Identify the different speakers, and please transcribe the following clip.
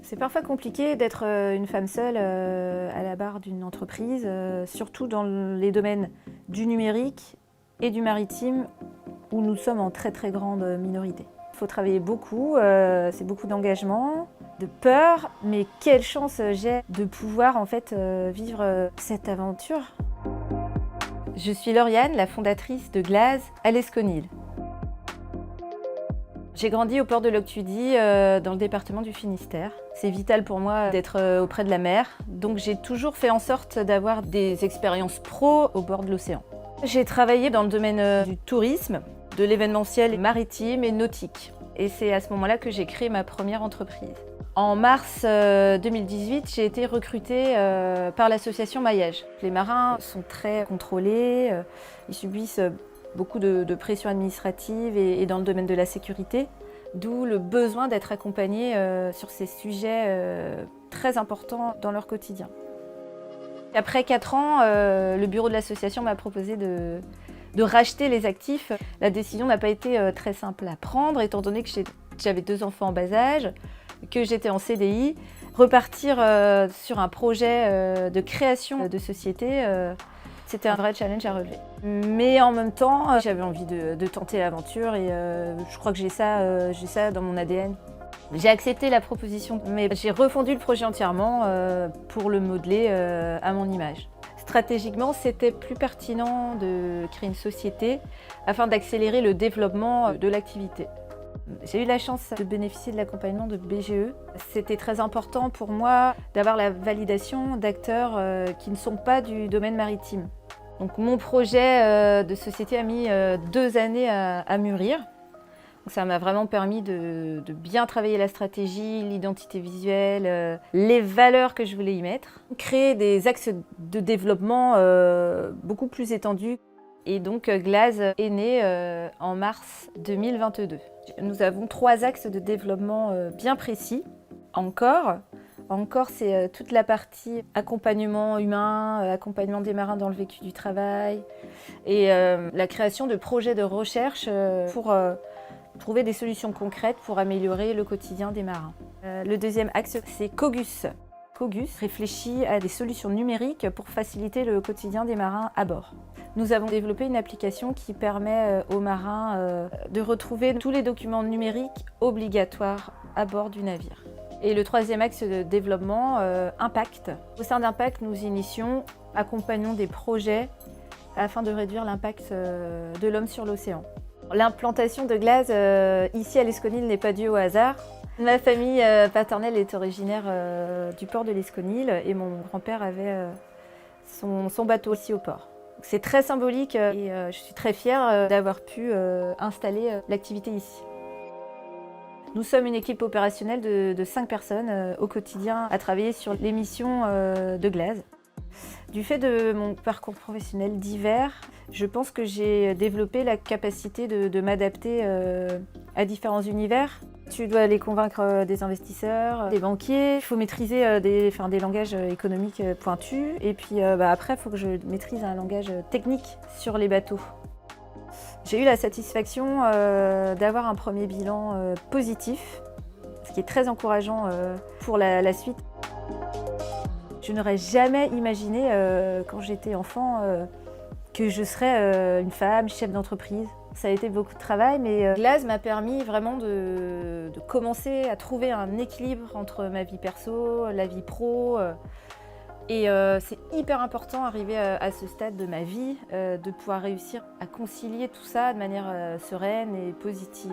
Speaker 1: C'est parfois compliqué d'être une femme seule à la barre d'une entreprise, surtout dans les domaines du numérique et du maritime où nous sommes en très très grande minorité. Il faut travailler beaucoup, c'est beaucoup d'engagement, de peur, mais quelle chance j'ai de pouvoir en fait vivre cette aventure. Je suis Lauriane, la fondatrice de Glaze à l'Esconil. J'ai grandi au port de Loctudy, dans le département du Finistère. C'est vital pour moi d'être auprès de la mer, donc j'ai toujours fait en sorte d'avoir des expériences pro au bord de l'océan. J'ai travaillé dans le domaine du tourisme, de l'événementiel maritime et nautique. Et c'est à ce moment-là que j'ai créé ma première entreprise. En mars 2018, j'ai été recrutée par l'association Maillage. Les marins sont très contrôlés, ils subissent beaucoup de pression administrative et dans le domaine de la sécurité, d'où le besoin d'être accompagnés sur ces sujets très importants dans leur quotidien. Après 4 ans, le bureau de l'association m'a proposé de racheter les actifs. La décision n'a pas été très simple à prendre, étant donné que j'avais 2 enfants en bas âge, que j'étais en CDI. Repartir sur un projet de création de société, c'était un vrai challenge à relever. Mais en même temps, j'avais envie de tenter l'aventure et je crois que j'ai ça dans mon ADN. J'ai accepté la proposition, mais j'ai refondu le projet entièrement pour le modeler à mon image. Stratégiquement, c'était plus pertinent de créer une société afin d'accélérer le développement de l'activité. J'ai eu la chance de bénéficier de l'accompagnement de BGE. C'était très important pour moi d'avoir la validation d'acteurs qui ne sont pas du domaine maritime. Donc mon projet de société a mis 2 années à mûrir. Donc ça m'a vraiment permis de bien travailler la stratégie, l'identité visuelle, les valeurs que je voulais y mettre. Créer des axes de développement beaucoup plus étendus. Et donc Glaze est né en mars 2022. Nous avons 3 axes de développement bien précis. Encore, c'est toute la partie accompagnement humain, accompagnement des marins dans le vécu du travail et la création de projets de recherche pour trouver des solutions concrètes pour améliorer le quotidien des marins. Le deuxième axe, c'est Cogus. Cogus réfléchit à des solutions numériques pour faciliter le quotidien des marins à bord. Nous avons développé une application qui permet aux marins de retrouver tous les documents numériques obligatoires à bord du navire. Et le troisième axe de développement, Impact. Au sein d'Impact, nous accompagnons des projets afin de réduire l'impact de l'homme sur l'océan. L'implantation de Glaze ici à l'Esconil n'est pas due au hasard. Ma famille paternelle est originaire du port de l'Esconil et mon grand-père avait son bateau ici au port. C'est très symbolique et je suis très fière d'avoir pu installer l'activité ici. Nous sommes une équipe opérationnelle de 5 personnes au quotidien à travailler sur les missions de Glaze. Du fait de mon parcours professionnel divers, je pense que j'ai développé la capacité de m'adapter à différents univers. Tu dois aller convaincre des investisseurs, des banquiers. Il faut maîtriser des langages économiques pointus. Et puis après, il faut que je maîtrise un langage technique sur les bateaux. J'ai eu la satisfaction d'avoir un premier bilan positif, ce qui est très encourageant pour la suite. Je n'aurais jamais imaginé, quand j'étais enfant, que je serais une femme, chef d'entreprise. Ça a été beaucoup de travail, mais Glaze m'a permis vraiment de commencer à trouver un équilibre entre ma vie perso, la vie pro. Et c'est hyper important, arrivé à ce stade de ma vie, de pouvoir réussir à concilier tout ça de manière sereine et positive.